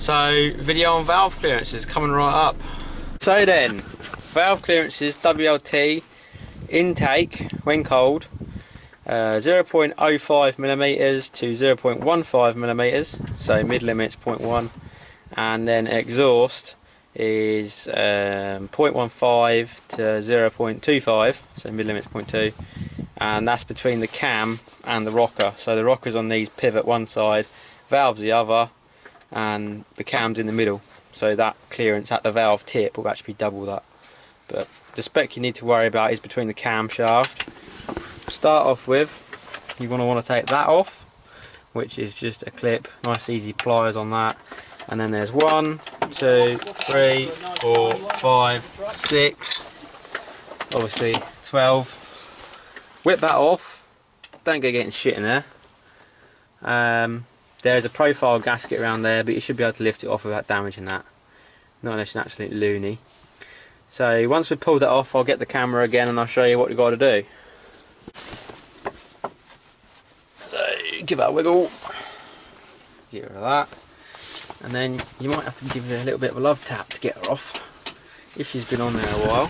So, video on valve clearances coming right up. So then, valve clearances, WLT, intake when cold, 0.05mm to 0.15mm, so mid limit's 0.1, and then exhaust is 0.15 to 0.25, so mid limit's 0.2, and that's between the cam and the rocker. So the rocker's on these pivot one side, valve's the other, and the cam's in the middle, so that clearance at the valve tip will actually be double that. But the spec you need to worry about is between the camshaft. Start off with, you're going to want to take that off, which is just a clip, nice easy pliers on that, and then there's 1, 2, 3, 4, 5, 6, obviously 12. Whip that off, don't go getting shit in there. There's a profile gasket around there, but you should be able to lift it off without damaging that. Not unless you're an absolute loony. So once we've pulled that off, I'll get the camera again and I'll show you what we've got to do. So give that a wiggle, get rid of that, and then you might have to give her a little bit of a love tap to get her off, if she's been on there a while.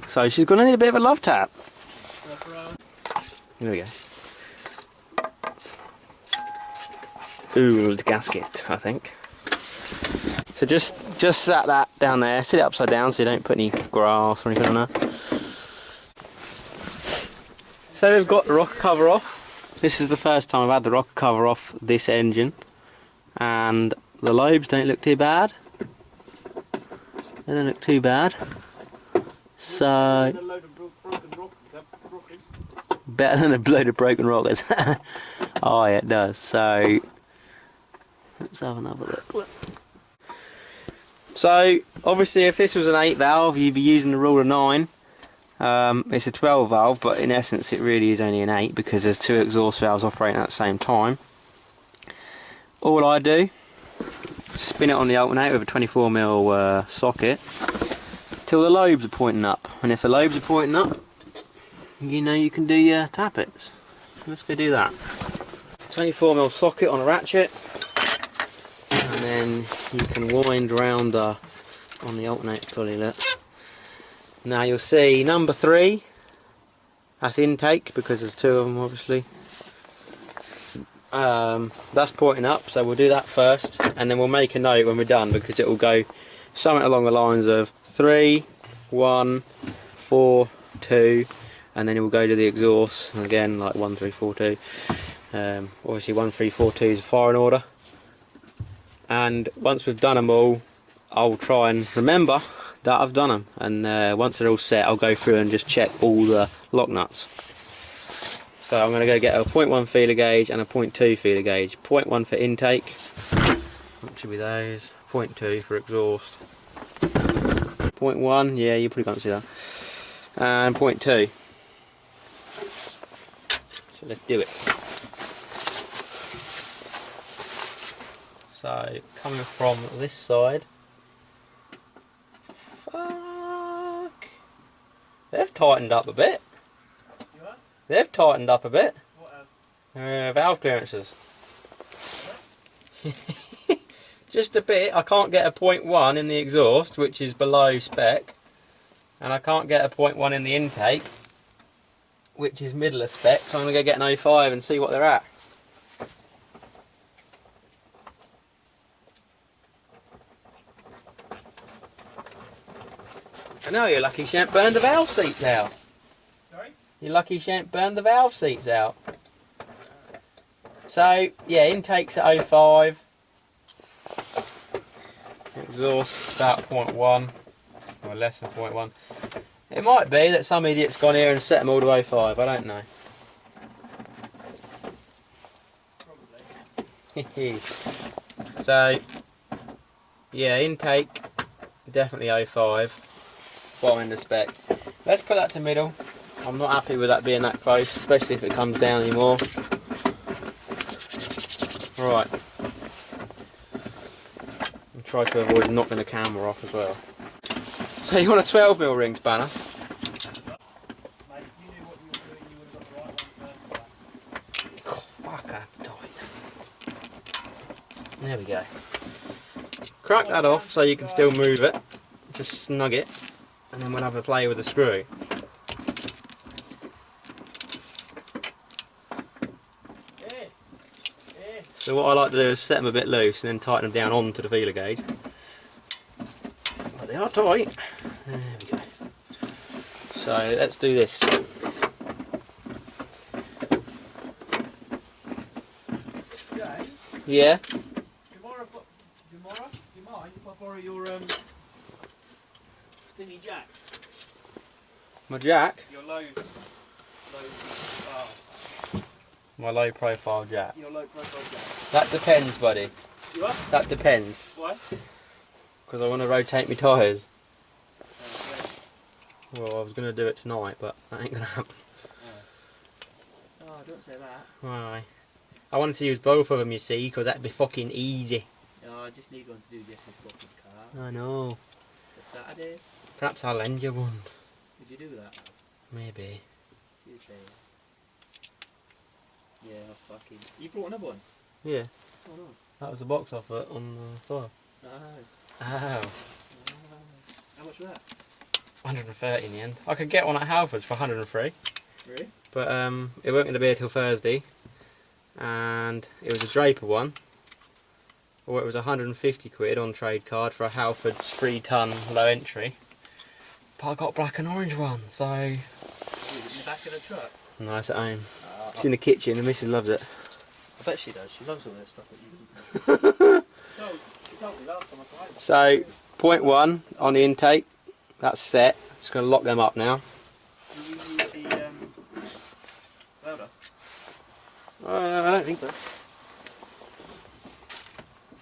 So she's going to need a bit of a love tap. There we go. Old gasket, I think. So just sat that down there, sit it upside down so you don't put any grass or anything on there. So we've got the rocker cover off. This is the first time I've had the rocker cover off this engine, and the lobes don't look too bad. They don't look too bad. So better than a load of broken rockers. Oh yeah, it does. So let's have another look. So obviously if this was an 8 valve you'd be using the rule of 9. It's a 12 valve, but in essence it really is only an 8 because there's 2 exhaust valves operating at the same time. All I do, spin it on the alternator with a 24mm socket till the lobes are pointing up, and if the lobes are pointing up, you know you can do your tappets. Let's go do that. 24mm socket on a ratchet, and then you can wind round on the alternator pulley. Look. Now you'll see number 3, that's intake because there's 2 of them obviously. That's pointing up, so we'll do that first, and then we'll make a note when we're done because it will go something along the lines of 3, 1, 4, 2, and then it will go to the exhaust, and again like 1, 3, 4, 2. Obviously 1, 3, 4, 2 is a firing order, and once we've done them all, I'll try and remember that I've done them, and once they're all set I'll go through and just check all the lock nuts. So I'm going to go get a 0.1 feeler gauge and a 0.2 feeler gauge. 0.1 for intake, what should be those, 0.2 for exhaust, 0.1, yeah you probably can't see that, and 0.2. So let's do it. So coming from this side, fuck, they've tightened up a bit. You what? They've tightened up a bit. What valve clearances. Just a bit. I can't get a 0.1 in the exhaust, which is below spec, and I can't get a 0.1 in the intake, which is middle of spec, so I'm going to go get an 05 and see what they're at. I know, you're lucky she ain't burned the valve seats out. Sorry? You're lucky she ain't burned the valve seats out. So, yeah, intake's at 05. Exhaust about 0.1, or less than 0.1. It might be that some idiot's gone here and set them all to 05, I don't know. Probably. So, yeah, intake, definitely 05. Bottom end of spec. Let's put that to middle. I'm not happy with that being that close, especially if it comes down anymore. Right. And try to avoid knocking the camera off as well. So you want a 12mm ring spanner? Oh, fuck, I have to tie. There we go. Crack that off so you can still move it. Just snug it, and then we'll have a play with the screw. So what I like to do is set them a bit loose and then tighten them down onto the feeler gauge. But they are tight. There we go. So let's do this. Yeah. Tomorrow, do you mind if I borrow your thingy jack? My jack? Your low My low profile jack. Your low profile jack. That depends, buddy. You what? That depends. Why? Because I want to rotate my tyres. Well, I was going to do it tonight, but that ain't going to happen. Oh, don't say that. Why? I wanted to use both of them, you see, because that'd be fucking easy. No, I just need one to do this fucking car. I know. For Saturday. Perhaps I'll lend you one. Did you do that? Maybe. Tuesday. Yeah, fucking. You brought another one? Yeah. Oh no. That was the box offer on the floor. No. Oh. How much was that? 130 in the end. I could get one at Halfords for 103. Really? But it weren't going to be here till Thursday. And it was a Draper one. Or it was 150 quid on trade card for a Halfords 3-ton low entry. But I got black and orange one, so... In the back of the truck? Nice at home. It's in the kitchen, the missus loves it. I bet she does. She loves all this stuff that you do. She told me last time I tried it. So, point 1 on the intake. That's set. Just going to lock them up now. Do you use the welder? I don't think so.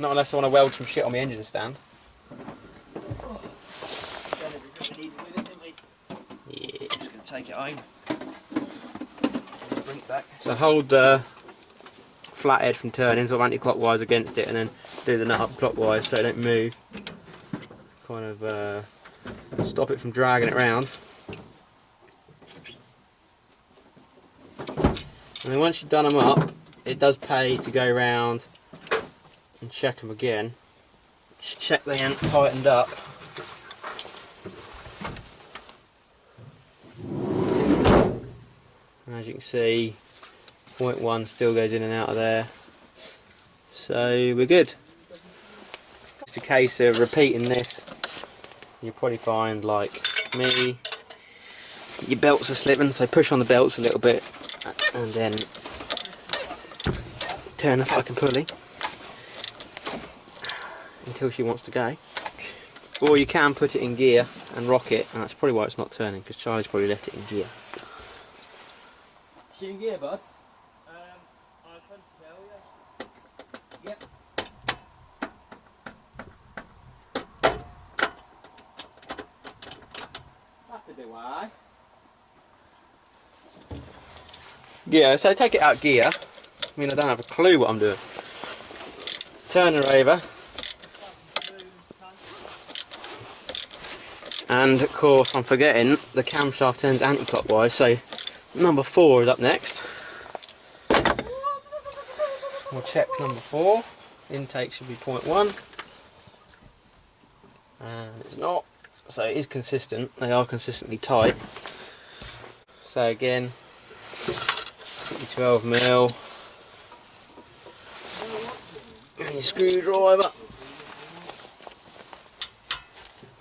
Not unless I want to weld some shit on my engine stand. Yeah. Just going to take it home. Bring it back. So hold the flathead from turning, sort of anti-clockwise against it, and then do the nut up clockwise so it don't move. Kind of stop it from dragging it round. And then once you've done them up, it does pay to go round and check them again. Just check they ain't tightened up. And as you can see, point 1 still goes in and out of there. So we're good. It's a case of repeating this. You'll probably find, like me, your belts are slipping, so push on the belts a little bit and then turn the fucking pulley until she wants to go. Or you can put it in gear and rock it, and that's probably why it's not turning, because Charlie's probably left it in gear. She in gear, bud? I couldn't tell, yes. Yep. That'll do, aye. Yeah, so take it out gear. I mean, I don't have a clue what I'm doing. Turn her over. And of course, I'm forgetting the camshaft turns anti-clockwise, so number 4 is up next. We'll check number 4. Intake should be point 1. And it's not. So it is consistent. They are consistently tight. So again, 12mm. And your screwdriver.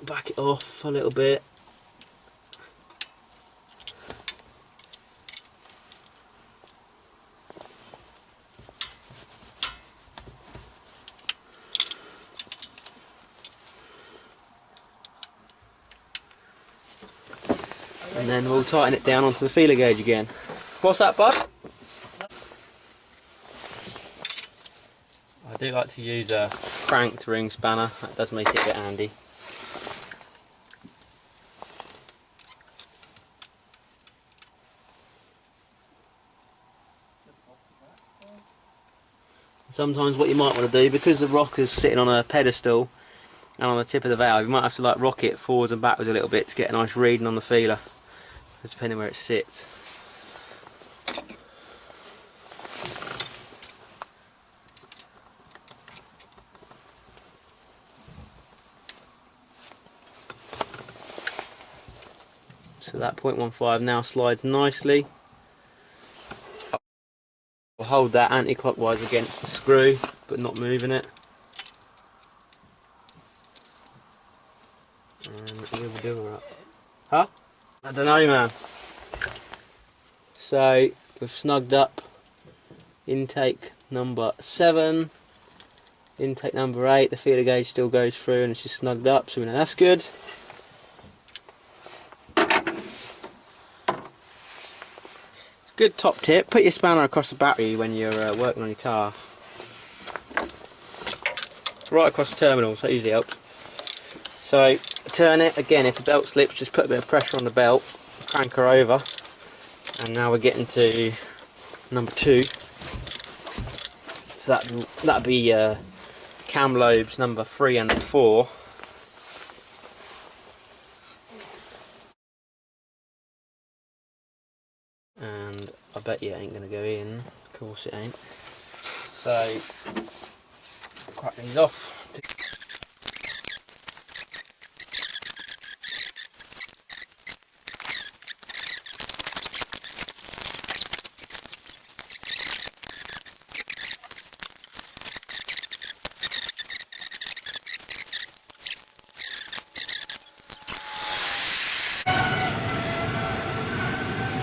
Back it off a little bit. And then we'll tighten it down onto the feeler gauge again. What's that, bud? I do like to use a cranked ring spanner. That does make it a bit handy. Sometimes what you might want to do, because the rocker's sitting on a pedestal and on the tip of the valve, you might have to like rock it forwards and backwards a little bit to get a nice reading on the feeler, depending where it sits. So that 0.15 now slides nicely. We'll hold that anti-clockwise against the screw, but not moving it. And we'll up. Huh? I don't know, man. So we've snugged up intake number 7, intake number 8. The feeler gauge still goes through and it's just snugged up, so we know that's good. Good top tip, put your spanner across the battery when you're working on your car. Right across the terminal, so that usually helps. So turn it, again if the belt slips just put a bit of pressure on the belt, crank her over, and now we're getting to number 2. So that'd be cam lobes number 3 and 4. And I bet you it ain't going to go in, of course it ain't. So, crack these off.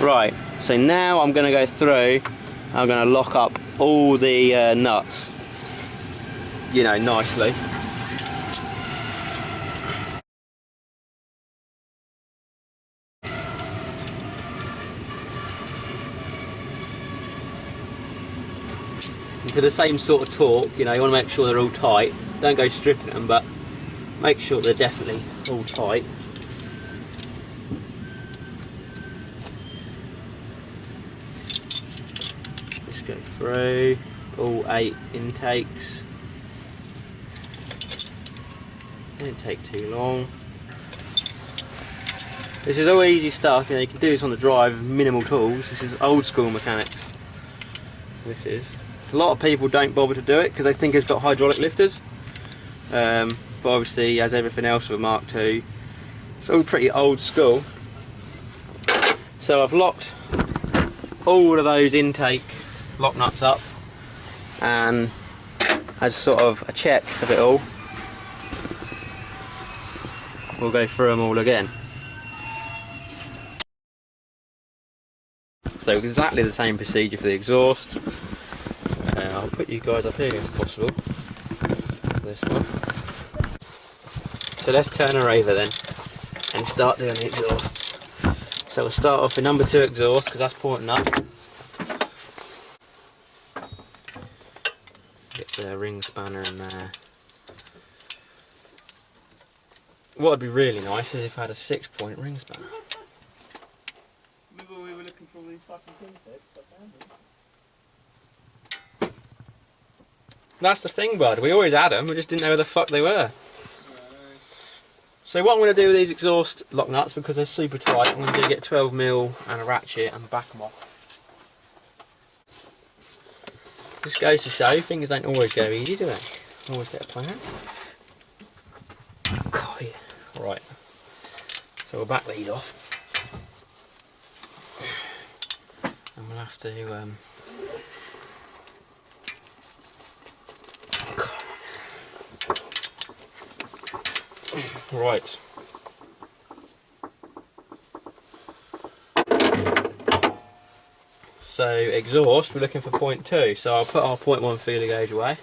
Right, so now I'm going to go through, I'm going to lock up all the nuts, you know, nicely. To the same sort of torque, you know, you want to make sure they're all tight. Don't go stripping them, but make sure they're definitely all tight. Just go through all 8 intakes. Don't take too long. This is all easy stuff, you know, you can do this on the drive with minimal tools. This is old school mechanics. This is. A lot of people don't bother to do it because they think it's got hydraulic lifters. But obviously, as everything else with a Mark II, it's all pretty old school. So I've locked all of those intake lock nuts up, and as sort of a check of it all, we'll go through them all again. So exactly the same procedure for the exhaust. I'll put you guys up here if possible. This one. So let's turn her over then and start doing the exhausts. So we'll start off with number 2 exhaust because that's pointing up. Get the ring spanner in there. What would be really nice is if I had a 6-point ring spanner. Remember we were looking for all these fucking things there, I found them. That's the thing, bud. We always had them, we just didn't know where the fuck they were. So what I'm going to do with these exhaust lock nuts, because they're super tight, I'm going to get 12mm and a ratchet and back them off. Just goes to show, things don't always go easy, do they? Always get a plan. God, yeah. Right. So we'll back these off. And we'll have to... Right. So exhaust, we're looking for 0.2, so I'll put our 0.1 feeler gauge away.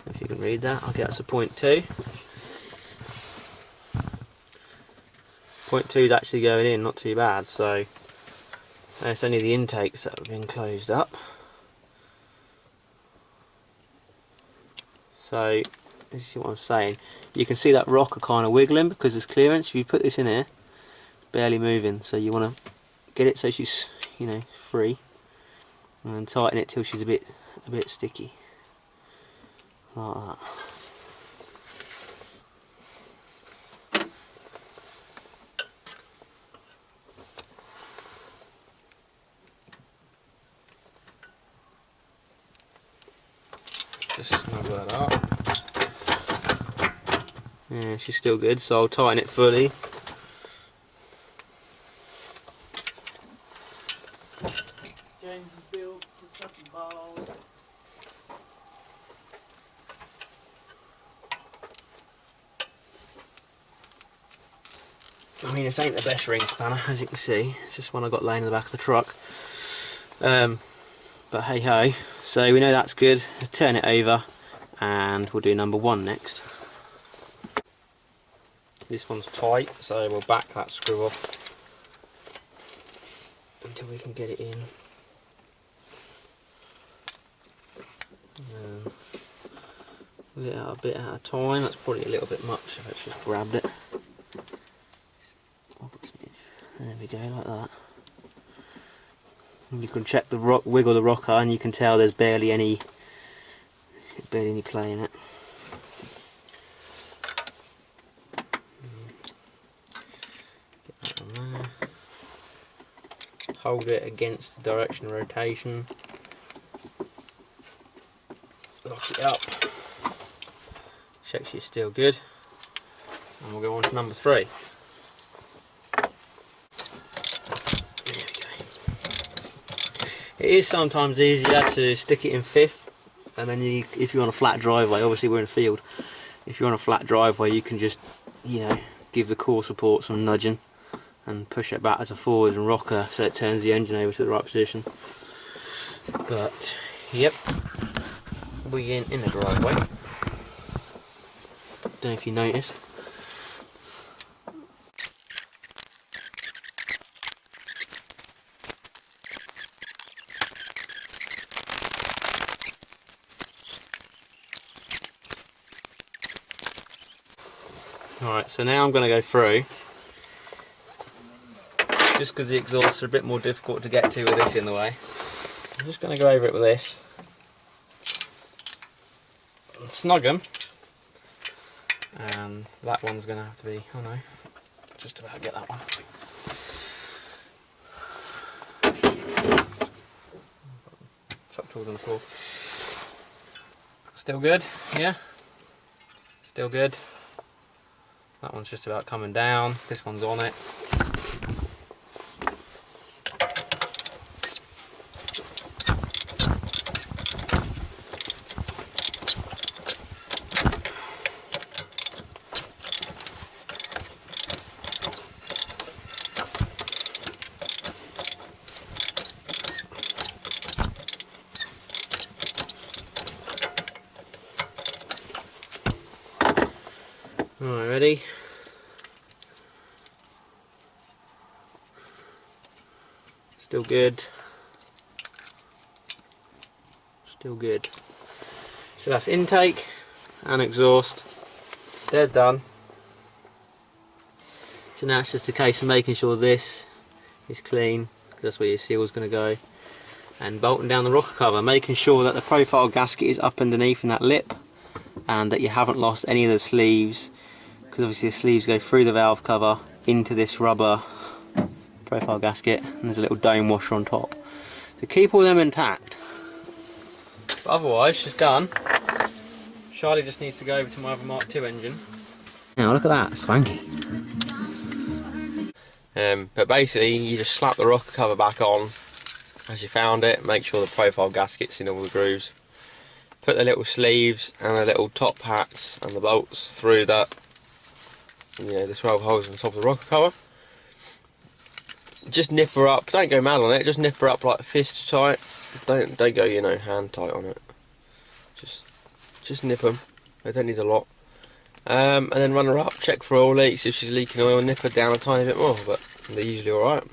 If you can read that, I'll get us a 0.2. 0.2 is actually going in, not too bad, so it's only the intakes that have been closed up. So, this is what I'm saying. You can see that rocker kind of wiggling because there's clearance. If you put this in here, it's barely moving. So you want to get it so she's, you know, free, and then tighten it till she's a bit sticky, like that. Just snuggle that up. Yeah, she's still good, so I'll tighten it fully. James is built to chucking balls. I mean, this ain't the best ring spanner, as you can see. It's just one I got laying in the back of the truck. But hey ho. So we know that's good. Let's turn it over, and we'll do number 1 next. This one's tight, so we'll back that screw off until we can get it in. Was it out a bit out of time? That's probably a little bit much if it's just grabbed it. There we go, like that. And you can check the rock, wiggle the rocker, and you can tell there's barely any play in it. Get that on there. Hold it against the direction of rotation. Lock it up. Check she's still good. And we'll go on to number 3. It is sometimes easier to stick it in 5th, and then if you're on a flat driveway, obviously we're in a field, if you're on a flat driveway you can just, you know, give the core support some nudging and push it back as a forward and rocker so it turns the engine over to the right position. But, yep, we're in the driveway. Don't know if you noticed. Alright, so now I'm going to go through, just because the exhausts are a bit more difficult to get to with this in the way. I'm just going to go over it with this, and snug them, and that one's going to have to be, oh no, just about get that one. Tucked towards on the floor. Still good, yeah? Still good. That one's just about coming down, this one's on it. Alright, ready? Still good. Still good. So that's intake and exhaust. They're done. So now it's just a case of making sure this is clean, because that's where your seal is going to go, and bolting down the rocker cover, making sure that the profile gasket is up underneath in that lip, and that you haven't lost any of the sleeves, because obviously the sleeves go through the valve cover into this rubber profile gasket, and there's a little dome washer on top. So keep all them intact. But otherwise, she's done. Charlie just needs to go over to my other Mark II engine. Now look at that, swanky. But basically, you just slap the rocker cover back on as you found it. Make sure the profile gasket's in all the grooves. Put the little sleeves and the little top hats and the bolts through that. You know, the 12 holes on top of the rocker cover. Just nip her up. Don't go mad on it. Just nip her up like fist tight. Don't go, you know, hand tight on it. Just nip them. They don't need a lot. And then run her up. Check for oil leaks. If she's leaking oil, nip her down a tiny bit more. But they're usually all right.